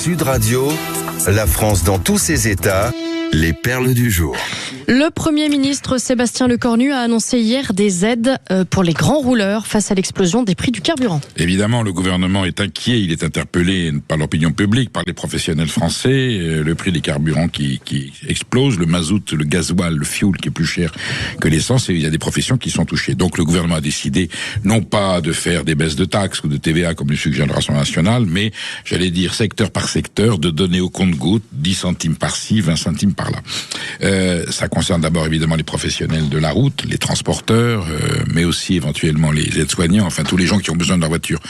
Sud Radio, la France dans tous ses états, les perles du jour. Le Premier ministre Sébastien Lecornu a annoncé hier des aides pour les grands rouleurs face à l'explosion des prix du carburant. Évidemment, le gouvernement est inquiet, il est interpellé par l'opinion publique, par les professionnels français. Le prix des carburants qui explose, le mazout, le gasoil, le fioul qui est plus cher que l'essence, et il y a des professions qui sont touchées. Donc le gouvernement a décidé non pas de faire des baisses de taxes ou de TVA comme le suggère le Rassemblement national, mais j'allais dire secteur par secteur, de donner au compte-gouttes 10 centimes par-ci, 20 centimes par-là. Ça concerne d'abord évidemment les professionnels de la route, les transporteurs, mais aussi éventuellement les aides-soignants, enfin tous les gens qui ont besoin de leur voiture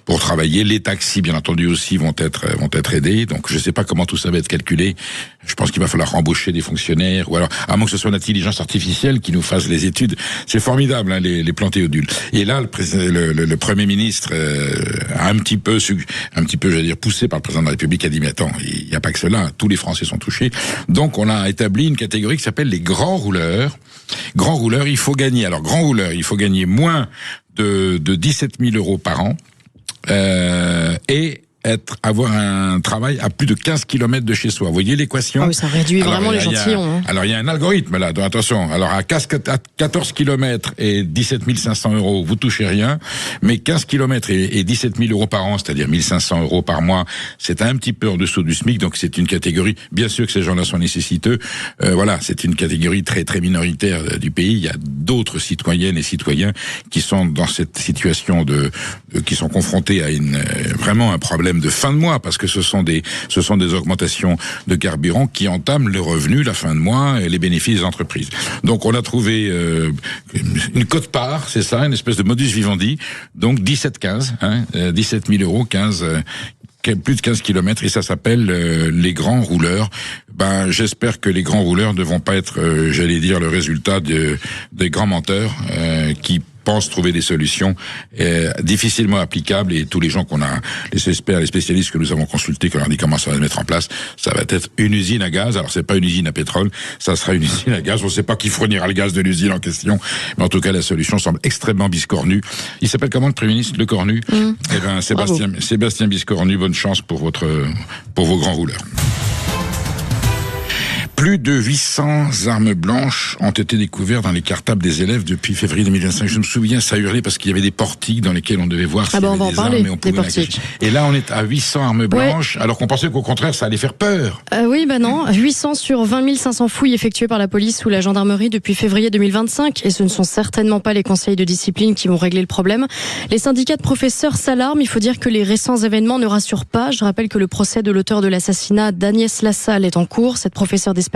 pour travailler. Les taxis, bien entendu, aussi vont être aidés. Donc je ne sais pas comment tout ça va être calculé. Je pense qu'il va falloir embaucher des fonctionnaires, ou alors à moins que ce soit l'intelligence artificielle qui nous fasse les études. C'est formidable, hein, les plans Théodule. Et là, le Premier ministre a un petit peu, j'allais dire, poussé par le président de la République, a dit mais attends, il n'y a pas que cela, tous les Français sont touchés. Donc on a établi une catégorie qui s'appelle les grands rouleurs. Grands rouleurs, il faut gagner. Alors grands rouleurs, il faut gagner moins de 17 000 euros par an. Et avoir un travail à plus de 15 km de chez soi. Vous voyez l'équation? Ah oui, ça réduit vraiment l'échantillon. Alors il y a un algorithme là, attention. Alors à 14 km et 17 500 euros, vous touchez rien, mais 15 km et 17 000 euros par an, c'est-à-dire 1 500 euros par mois, c'est un petit peu en dessous du SMIC, donc c'est une catégorie, bien sûr que ces gens-là sont nécessiteux, voilà, c'est une catégorie très très minoritaire du pays. Il y a d'autres citoyennes et citoyens qui sont dans cette situation qui sont confrontés à vraiment un problème de fin de mois, parce que ce sont des augmentations de carburant qui entament le revenu, la fin de mois et les bénéfices des entreprises. Donc on a trouvé une quote-part, c'est ça, une espèce de modus vivendi, donc 17 000 euros, plus de 15 kilomètres, et ça s'appelle les grands rouleurs. J'espère que les grands rouleurs ne vont pas être, j'allais dire, le résultat des grands menteurs qui pensent trouver des solutions difficilement applicables, et tous les gens les experts, les spécialistes que nous avons consultés, qu'on leur dit comment ça va se mettre en place, ça va être une usine à gaz. Alors c'est pas une usine à pétrole, ça sera une usine à gaz. On ne sait pas qui fournira le gaz de l'usine en question, mais en tout cas la solution semble extrêmement biscornue. Il s'appelle comment le Premier ministre? Lecornu? Sébastien Biscornu, bonne chance pour vos grands rouleurs. Plus de 800 armes blanches ont été découvertes dans les cartables des élèves depuis février 2025. Je me souviens, ça hurlait parce qu'il y avait des portiques dans lesquels on devait voir s'il y avait des armes et on pouvait la cacher. Et là, on est à 800 armes blanches, alors qu'on pensait qu'au contraire, ça allait faire peur. Oui, non. 800 sur 20 500 fouilles effectuées par la police ou la gendarmerie depuis février 2025. Et ce ne sont certainement pas les conseils de discipline qui vont régler le problème. Les syndicats de professeurs s'alarment. Il faut dire que les récents événements ne rassurent pas. Je rappelle que le procès de l'auteur de l'assassinat d'Agnès Lassalle est en cours. Cette professeure d'espagnol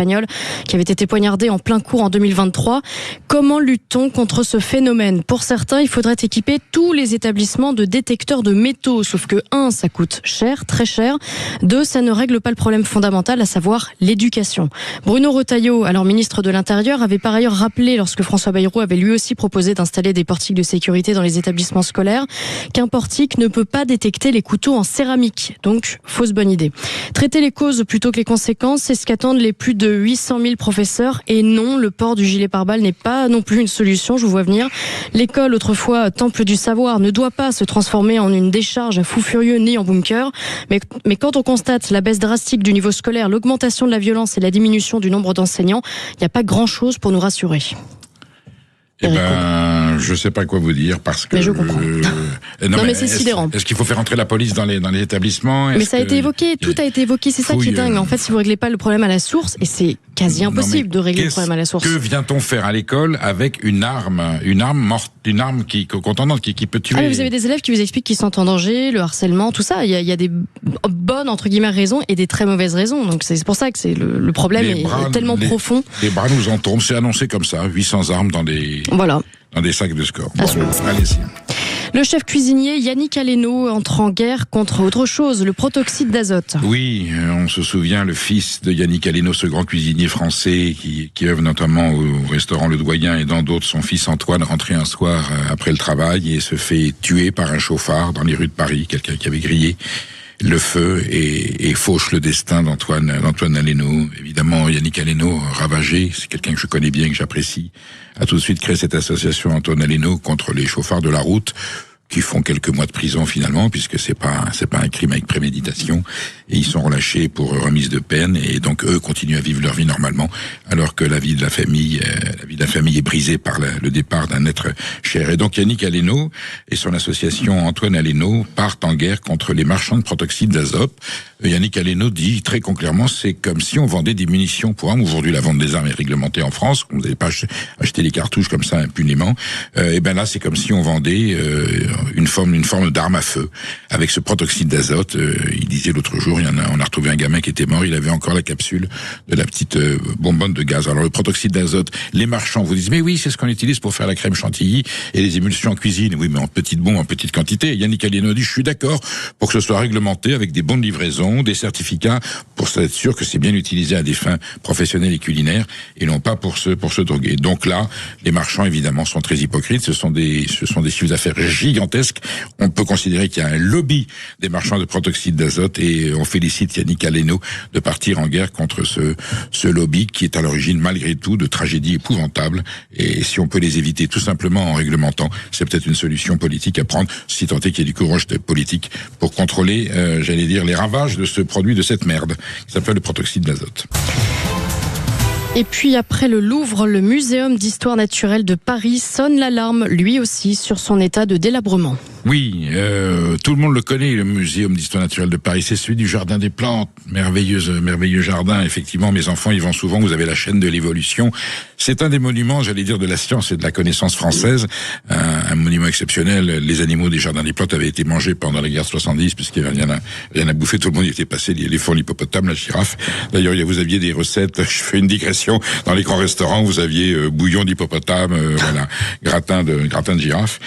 qui avait été poignardée en plein cours en 2023. Comment lutte-t-on contre ce phénomène? Pour certains, il faudrait équiper tous les établissements de détecteurs de métaux. Sauf que 1, ça coûte cher, très cher. 2, ça ne règle pas le problème fondamental, à savoir l'éducation. Bruno Retailleau, alors ministre de l'Intérieur, avait par ailleurs rappelé, lorsque François Bayrou avait lui aussi proposé d'installer des portiques de sécurité dans les établissements scolaires, qu'un portique ne peut pas détecter les couteaux en céramique. Donc, fausse bonne idée. Traiter les causes plutôt que les conséquences, c'est ce qu'attendent les plus de 800 000 professeurs. Et non, le port du gilet pare-balles n'est pas non plus une solution, je vous vois venir. L'école, autrefois temple du savoir, ne doit pas se transformer en une décharge à fous furieux ni en bunker. Mais quand on constate la baisse drastique du niveau scolaire, l'augmentation de la violence et la diminution du nombre d'enseignants, il n'y a pas grand-chose pour nous rassurer. Je sais pas quoi vous dire, parce que... Mais je comprends. Non, mais c'est sidérant. Est-ce qu'il faut faire entrer la police dans les établissements? Mais ça a été évoqué, tout a été évoqué, c'est ça qui est dingue. En fait, si vous réglez pas le problème à la source, et c'est quasi impossible de régler le problème à la source. Que vient-on faire à l'école avec une arme morte, une arme contondante, qui peut tuer? Vous avez des élèves qui vous expliquent qu'ils sont en danger, le harcèlement, tout ça. Il y a des bonnes, entre guillemets, raisons et des très mauvaises raisons. Donc c'est pour ça que le problème est tellement profond. Les bras nous en tombent, c'est annoncé comme ça, 800 armes dans des sacs de score. Allez-y. Le chef cuisinier Yannick Aleno entre en guerre contre autre chose, le protoxyde d'azote. Oui, on se souvient, le fils de Yannick Aleno, ce grand cuisinier français qui œuvre notamment au restaurant Le Doyen et dans d'autres, son fils Antoine rentrait un soir après le travail et se fait tuer par un chauffard dans les rues de Paris, quelqu'un qui avait grillé le feu et fauche le destin d'Antoine Aleno. Évidemment, Yannick Aleno, ravagé, c'est quelqu'un que je connais bien, que j'apprécie, a tout de suite créé cette association Antoine Aleno contre les chauffards de la route. qui font quelques mois de prison finalement, puisque c'est pas un crime avec préméditation, et ils sont relâchés pour remise de peine, et donc eux continuent à vivre leur vie normalement, alors que la vie de la famille est brisée par le départ d'un être cher. Et donc Yannick Aleno et son association Antoine Aleno partent en guerre contre les marchands de protoxyde d'azote. Yannick Aleno dit très concrètement, c'est comme si on vendait des munitions pour armes. Aujourd'hui, la vente des armes est réglementée en France. Vous n'allez pas acheter les cartouches comme ça impunément. Et ben là, c'est comme si on vendait une forme d'arme à feu avec ce protoxyde d'azote. Il disait l'autre jour, on a retrouvé un gamin qui était mort. Il avait encore la capsule de la petite bonbonne de gaz. Alors le protoxyde d'azote, les marchands vous disent, mais oui, c'est ce qu'on utilise pour faire la crème chantilly et les émulsions en cuisine. Oui, mais en petite bombe, en petite quantité. Yannick Aleno dit, je suis d'accord pour que ce soit réglementé avec des bons de livraison, des certificats pour être sûr que c'est bien utilisé à des fins professionnelles et culinaires et non pas pour se droguer. Donc là, les marchands évidemment sont très hypocrites. Ce sont des chiffres d'affaires gigantesques. On peut considérer qu'il y a un lobby des marchands de protoxyde d'azote et on félicite Yannick Aleno de partir en guerre contre ce lobby qui est à l'origine malgré tout de tragédies épouvantables. Et si on peut les éviter tout simplement en réglementant, c'est peut-être une solution politique à prendre, si tant est qu'il y ait du courage politique pour contrôler, les ravages de ce produit, de cette merde qui s'appelle le protoxyde d'azote. Et puis après le Louvre, le Muséum d'histoire naturelle de Paris sonne l'alarme, lui aussi, sur son état de délabrement. Oui, tout le monde le connaît, le Muséum d'histoire naturelle de Paris. C'est celui du Jardin des Plantes, merveilleux jardin. Effectivement, mes enfants y vont souvent. Vous avez la chaîne de l'évolution. C'est un des monuments, de la science et de la connaissance française. Un monument exceptionnel. Les animaux des Jardins des Plantes avaient été mangés pendant la guerre 70, puisqu'il y avait rien à bouffer. Tout le monde y était passé. L'éléphant, l'hippopotame, la girafe. D'ailleurs, vous aviez des recettes. Je fais une digression. Dans les grands restaurants, vous aviez bouillon d'hippopotame, gratin de girafe.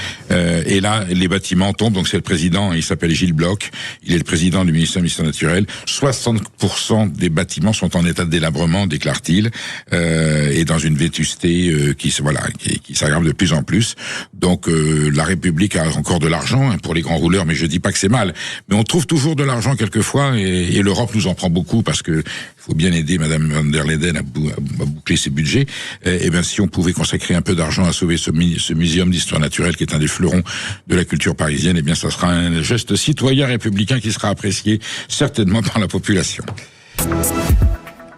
Et là, les bâtiments tombent. Donc c'est le président, il s'appelle Gilles Bloch. Il est le président du ministère de l'Histoire naturelle. 60% des bâtiments sont en état de délabrement, déclare-t-il, et dans une vétusté qui s'aggrave de plus en plus. Donc la République a encore de l'argent pour les grands rouleurs, mais je dis pas que c'est mal. Mais on trouve toujours de l'argent quelquefois, et l'Europe nous en prend beaucoup parce que il faut bien aider Madame van der Leyen à boucler ses budgets. Et bien, si on pouvait consacrer un peu d'argent à sauver ce muséum d'histoire naturelle qui est un des fleurons de la culture parisienne, et bien, ça sera un geste citoyen républicain qui sera apprécié certainement par la population.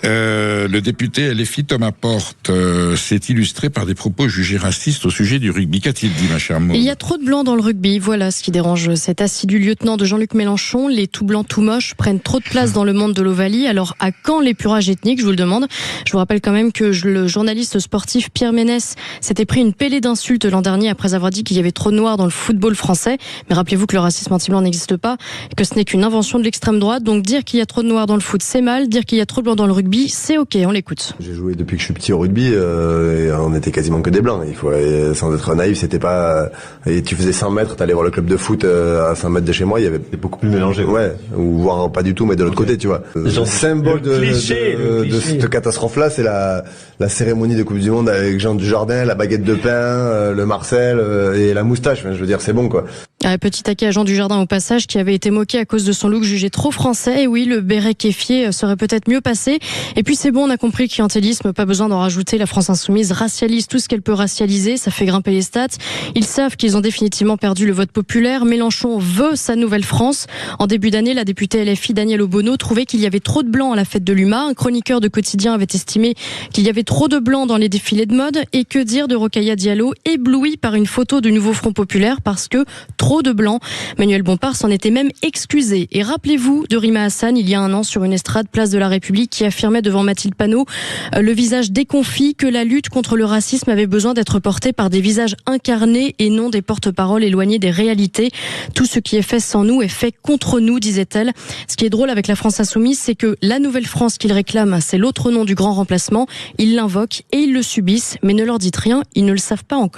Le député LFI Thomas Porte s'est illustré par des propos jugés racistes au sujet du rugby. Qu'a-t-il dit, ma chère Maud ? Il y a trop de blancs dans le rugby. Voilà ce qui dérange cet assidu lieutenant de Jean-Luc Mélenchon. Les tout blancs tout moches prennent trop de place dans le monde de l'Ovalie. Alors, à quand l'épurage ethnique, je vous le demande ? Je vous rappelle quand même que le journaliste sportif Pierre Ménès s'était pris une pellée d'insultes l'an dernier après avoir dit qu'il y avait trop de noirs dans le football français. Mais rappelez-vous que le racisme anti-blanc n'existe pas et que ce n'est qu'une invention de l'extrême droite. Donc, dire qu'il y a trop de noirs dans le foot, c'est mal. Dire qu'il y a trop de blancs dans le rugby, c'est ok. On l'écoute. J'ai joué depuis que je suis petit au rugby, et on était quasiment que des blancs. Sans être naïf, c'était pas. Et tu faisais 100 mètres, t'allais voir le club de foot à 100 mètres de chez moi, il y avait beaucoup plus mélangé. Ouais, ou voire pas du tout, mais de l'autre côté, tu vois. Le symbole de cette catastrophe-là, c'est la cérémonie de Coupe du Monde avec Jean Dujardin, la baguette de pain, le Marcel et la moustache. Enfin, je veux dire, c'est bon, quoi. Petit taquet à Jean Dujardin au passage, qui avait été moqué à cause de son look jugé trop français. Et oui, le béret kéfier serait peut-être mieux passé. Et puis c'est bon, on a compris le clientélisme, pas besoin d'en rajouter. La France insoumise racialise tout ce qu'elle peut racialiser, ça fait grimper les stats. Ils savent qu'ils ont définitivement perdu le vote populaire. Mélenchon veut sa nouvelle France. En début d'année, la députée LFI Danielle Obono trouvait qu'il y avait trop de blancs à la fête de l'UMA. Un chroniqueur de quotidien avait estimé qu'il y avait trop de blancs dans les défilés de mode. Et que dire de Rokhaya Diallo, ébloui par une photo du nouveau Front populaire parce que trop de blancs. Manuel Bompard s'en était même excusé. Et rappelez-vous de Rima Hassan, il y a un an, sur une estrade place de la République, qui affirmait devant Mathilde Panot, le visage déconfit, que la lutte contre le racisme avait besoin d'être portée par des visages incarnés et non des porte-paroles éloignés des réalités. Tout ce qui est fait sans nous est fait contre nous, disait-elle. Ce qui est drôle avec la France insoumise, c'est que la nouvelle France qu'ils réclament, c'est l'autre nom du grand remplacement. Ils l'invoquent et ils le subissent, mais ne leur dites rien, ils ne le savent pas encore.